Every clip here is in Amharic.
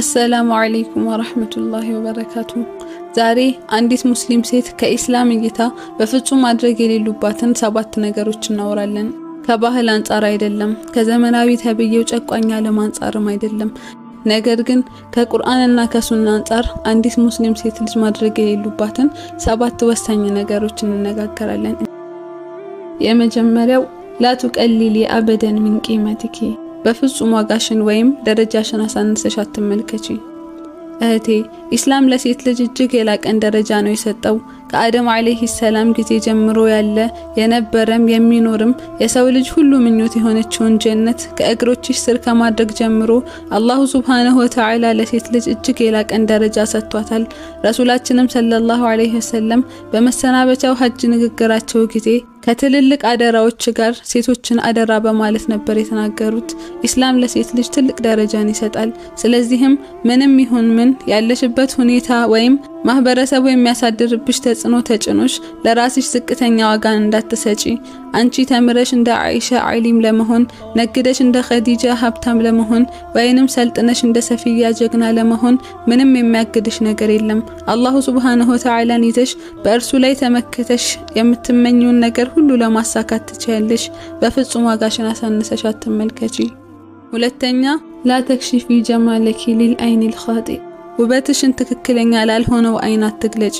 السلام عليكم ورحمة الله وبركاته ዛሬ አንዲት ሙስሊም ሴት ከኢስላም እይታ በፍጹም ማድረግ የሌሉባትን 7 ነገሮች እናወራለን። ከባህል አንፃር አይደለም፣ ከዘመናዊ ተብየው ጨቋኝ ዓለም አንፃርም አይደለም። ነገር ግን ከቁርአንና ከሱና አንፃር አንዲት ሙስሊም ሴት ልጅ ማድረግ የሌሉባትን 7 ወሳኝ ነገሮች እንነጋገራለን። የመጀመሪያው لا تقللي أبدا من قيمتك በፍጹም ዋጋሽን ወይም ደረጃሽን አሳንሰሽ አትመልከቺ። እህቴ ኢስላም ለሴት ልጅ እጅግ የላቀን ደረጃ ነው የሰጠው። ከአደም አለይሂ ሰላም ጊዜ ጀምሮ ያለ የነበረም የሚኖርም የሰው ልጅ ሁሉ ምኞት የሆነችውን ጀነት ከእግሮችሽ ስር ከማድረግ ጀምሮ አላሁ ሱብሃነሁ ወተዓላ ለሴት ልጅ እጅግ የላቀን ደረጃ ሰጥቷታል። ረሱላችንም ሰለላሁ ዐለይሂ ወሰለም በመሰናበቻው ሐጅ ንግግራቸው ጊዜ ከትልልቅ አደራዎች ጋር ሴቶችን አደራ በማለት ነበር የተናገሩት። ኢስላም ለሴት ልጅ ትልቅ ደረጃን ይሰጣል። ስለዚህም ምንም ይሁን ምን ያለሽበት ሁኔታ ወይም ማህበረሰቡ የሚያሳድርብሽ ተጽዕኖ ተጭኖሽ ለራስሽ ዝቅተኛ ዋጋን እንዳትሰጪ። አንቺ ተምረሽ እንደ አይሻ ዓሊም ለመሆን፣ ነግደሽ እንደ ኸዲጃ ሀብታም ለመሆን ወይንም ሰልጥነሽ እንደ ሰፊያ ጀግና ለመሆን ምንም የሚያግድሽ ነገር የለም። አላሁ ሱብሃነሁ ወተዓላን ይዘሽ በእርሱ ላይ ተመክተሽ የምትመኙን ነገር ሁሉ ለማሳካት ትችያለሽ። በፍጹም ዋጋሽን አሳንሰሽ አትመልከቺ። ሁለተኛ لا تكشفي جمالك للعين الخاطئ ውበትሽን ትክክለኛ ላልሆነው አይን አትግለጪ።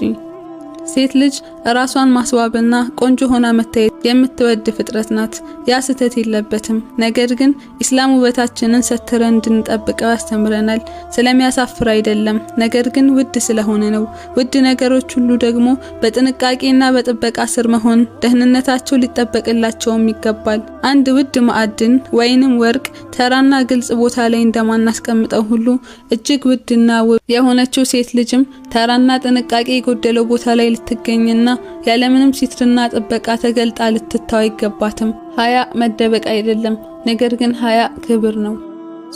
ሴት ልጅ ራሷን ማስዋብና ቆንጆ ሆና መታየት የምትወድ ፍጥረት ናት። ያ ስህተት የለበትም። ነገር ግን ኢስላም ውበታችንን ሰትረን እንድንጠብቀው ያስተምረናል። ስለሚያሳፍር አይደለም፣ ነገር ግን ውድ ስለሆነ ነው። ውድ ነገሮች ሁሉ ደግሞ በጥንቃቄና በጥበቃ ስር መሆን ደህንነታቸው ሊጠበቅላቸውም ይገባል። አንድ ውድ ማዕድን ወይንም ወርቅ ተራና ግልጽ ቦታ ላይ እንደማናስቀምጠው ሁሉ እጅግ ውድና ውብ የሆነችው ሴት ልጅም ተራና ጥንቃቄ የጎደለው ቦታ ላይ ልትገኝና ያለምንም ሲትርና ጥበቃ ተገልጣ ልትታው አይገባትም። ሀያ መደበቅ አይደለም፣ ነገር ግን ሀያ ክብር ነው።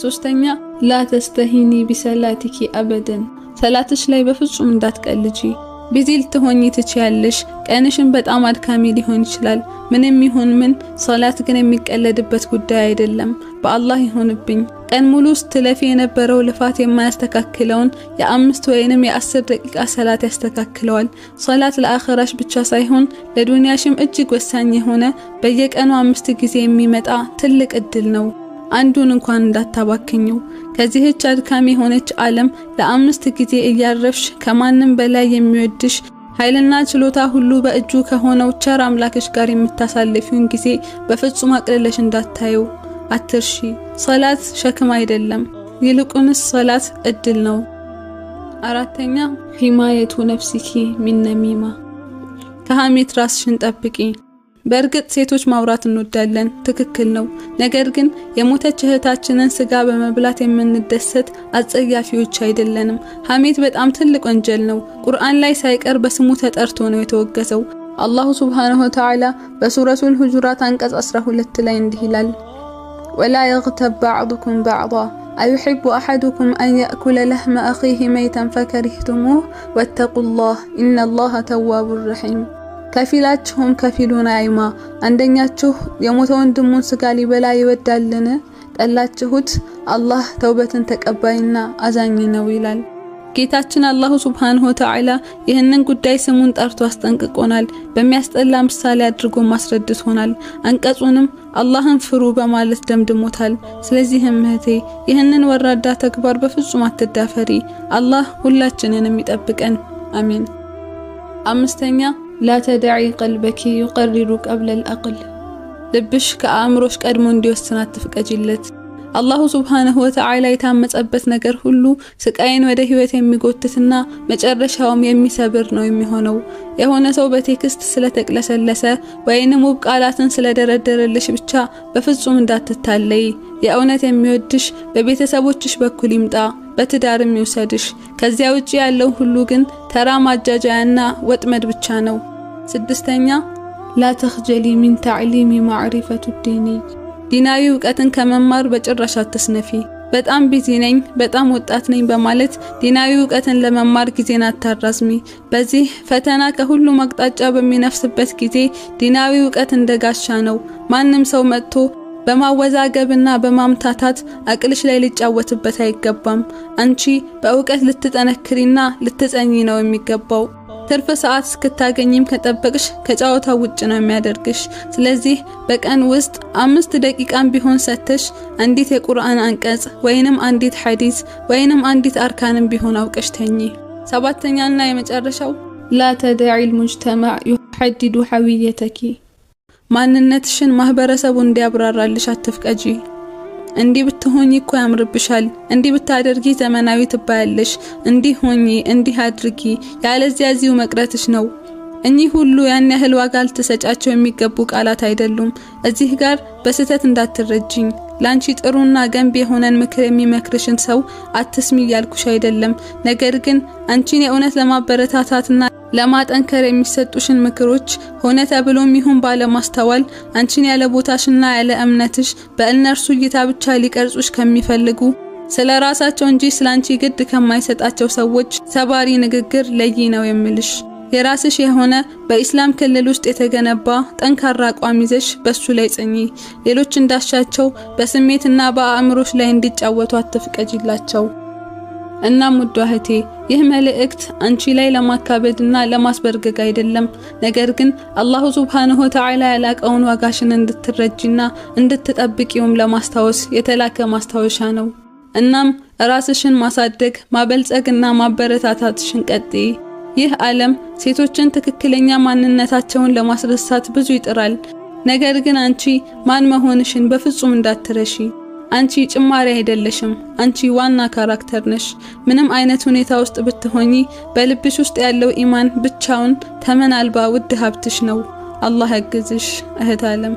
ሶስተኛ لا تستهيني بصلاتك أبدا ሰላትሽ ላይ በፍጹም እንዳትቀልጂ። ቢዚ ልትሆኚ ትችያለሽ። ቀንሽን በጣም አድካሚ ሊሆን ይችላል። ምንም ይሁን ምን ሶላት ግን የሚቀለድበት ጉዳይ አይደለም። በአላህ ይሁንብኝ ቀን ሙሉ ስትለፊ የነበረው ልፋት የማያስተካክለውን የ5 ወይንም የ10 ደቂቃ ሰላት ያስተካክለዋል። ሶላት ለአኺራሽ ብቻ ሳይሆን ለዱንያሽም እጅግ ወሳኝ የሆነ በየቀኑ 5 ጊዜ የሚመጣ ትልቅ እድል ነው። አንዱን እንኳን እንዳታባክኙ። ከዚህች አድካሚ ሆነች ዓለም ለ5 ጊዜ እያረፍሽ ከማንም በላይ የሚወድሽ ኃይልና ችሎታ ሁሉ በእጁ ከሆነው ቸር አምላክሽ ጋር የምታሳልፊውን ጊዜ በፍጹም አቅልለሽ እንዳታዩ አትርሺ። ሶላት ሸክም አይደለም፣ ይልቁንስ ሶላት እድል ነው። አራተኛ ሂማየቱ ነፍሲኪ ሚን ነሚማ ከሐሜት ራስሽን ጠብቂ። በእርግጥ ሴቶች ማውራት እንወዳለን፣ ትክክል ነው። ነገር ግን የሞተች እህታችንን ስጋ በመብላት የምንደሰት አጸያፊዎች አይደለንም። ሐሜት በጣም ትልቅ ወንጀል ነው። ቁርአን ላይ ሳይቀር በስሙ ተጠርቶ ነው የተወገዘው። አላሁ ሱብሃነሁ ወተዓላ በሱረቱል ሁጁራት አንቀጽ 12 ላይ እንዲህ ይላል ولا يغتب بعضكم بعضا أيحب أحدكم أن يأكل لحم أخيه ميتا فكرهتموه واتقوا الله إن الله تواب رحيم ከፊላችሁም ከፊሉን አይማ። አንደኛችሁ የሞተው ወንድሙን ስጋ ሊበላ ይወዳልን? ጠላችሁት። አላህ ተውበትን ተቀባይና አዛኝ ነው ይላል። ጌታችን አላሁ ሱብሃነሁ ወተዓላ ይህንን ጉዳይ ስሙን ጠርቶ አስጠንቅቆናል። በሚያስጠላ ምሳሌ አድርጎ ማስረድቶናል። አንቀጹንም አላህን ፍሩ በማለት ደምድሞታል። ስለዚህም እህቴ ይህንን ወራዳ ተግባር በፍጹም አትዳፈሪ። አላህ ሁላችንንም ይጠብቀን። አሜን። አምስተኛ لا تدعي قلبك يقرر قبل العقل ልብሽ ከአእምሮሽ ቀድሞ እንዲወስን አትፍቀጂለት። አላሁ ሱብሃነሁ ወተዓላ የታመጸበት ነገር ሁሉ ስቃይን ወደ ህይወት የሚጎትትና መጨረሻውም የሚሰብር ነው የሚሆነው። የሆነ ሰው በቴክስት ስለተቅለሰለሰ ወይንም ውብ ቃላትን ስለደረደረልሽ ብቻ በፍጹም እንዳትታለይ። የእውነት የሚወድሽ በቤተሰቦችሽ በኩል ይምጣ፣ በትዳርም ይውሰድሽ። ከዚያ ውጪ ያለው ሁሉ ግን ተራ ማጃጃያና ወጥመድ ብቻ ነው። ስድስተኛ لا تخجلي من تعليم معرفة الدين ዲናዊ ዕውቀትን ከመማር በጭራሽ አትስነፊ። በጣም ቢዚ ነኝ፣ በጣም ወጣት ነኝ በማለት ዲናዊ ዕውቀትን ለመማር ጊዜን አታራዝሚ። በዚህ ፈተና ከሁሉም አቅጣጫ በሚነፍስበት ጊዜ ዲናዊ ዕውቀት እንደጋሻ ነው። ማንም ሰው መጥቶ በማወዛገብና በማምታታት አቅልሽ ላይ ሊጫወትበት አይገባም። አንቺ በእውቀት ልትጠነክሪና ልትጸኚ ነው የሚገባው። ትርፍ ሰዓት እስክታገኝም ከጠበቅሽ ከጫወታው ውጭ ነው የሚያደርግሽ። ስለዚህ በቀን ውስጥ 5 ደቂቃም ቢሆን ሰተሽ አንዲት የቁርአን አንቀጽ ወይንም አንዲት ሐዲስ ወይንም አንዲት አርካንም ቢሆን አውቀሽ ተኚ። ሰባተኛና የመጨረሻው لا تدعي المجتمع يحدد هويتك ማንነትሽን ማህበረሰቡ እንዲያብራራልሽ አትፍቀጂ። እንዲህ ብትሆኚ እኮ ያምርብሻል፣ እንዲህ ብታደርጊ ዘመናዊ ትባያለሽ፣ እንዲህ ሆኚ፣ እንዲህ አድርጊ፣ ያለዚያ እዚሁ መቅረትሽ ነው። እኚህ ሁሉ ያን ያህል ዋጋ ልትሰጫቸው የሚገቡ ቃላት አይደሉም። እዚህ ጋር በስህተት እንዳትረጂኝ። ላንቺ ጥሩና ገንቢ የሆነን ምክር የሚመክርሽን ሰው አትስሚ ያልኩሽ አይደለም። ነገር ግን አንቺን የእውነት ለማበረታታትና ለማጠንከር የሚሰጡሽን ምክሮች ሆነ ተብሎም ይሁን ባለማስተዋል አንቺን ያለ ቦታሽና ያለ እምነትሽ በእነርሱ እይታ ብቻ ሊቀርጹሽ ከሚፈልጉ ስለራሳቸው እንጂ ስላንቺ ግድ ከማይሰጣቸው ሰዎች ሰባሪ ንግግር ለይ ነው የምልሽ። የራስሽ የሆነ በእስላም ክልል ውስጥ የተገነባ ጠንካራ አቋም ይዘሽ በሱ ላይ ጽኚ። ሌሎች እንዳሻቸው በስሜትና በአእምሮሽ ላይ እንዲጫወቱ አትፍቀጂላቸው። እናም ውድ እህቴ ይህ መልእክት አንቺ ላይ ለማካበድና ለማስበርገግ አይደለም፣ ነገር ግን አላሁ ሱብሃነሁ ወተዓላ ያላቀውን ዋጋሽን እንድትረጂና እንድትጠብቂውም ለማስታወስ የተላከ ማስታወሻ ነው። እናም ራስሽን ማሳደግ ማበልጸግና ማበረታታትሽን ቀጥይ። ይህ ዓለም ሴቶችን ትክክለኛ ማንነታቸውን ለማስረሳት ብዙ ይጥራል። ነገር ግን አንቺ ማን መሆንሽን በፍጹም እንዳትረሺ። አንቺ ጭማሪ አይደለሽም፣ አንቺ ዋና ካራክተር ነሽ። ምንም አይነት ሁኔታ ውስጥ ብትሆኚ በልብሽ ውስጥ ያለው ኢማን ብቻውን ተመን አልባ ውድ ሀብትሽ ነው። አላህ ያግዝሽ እህት ዓለም።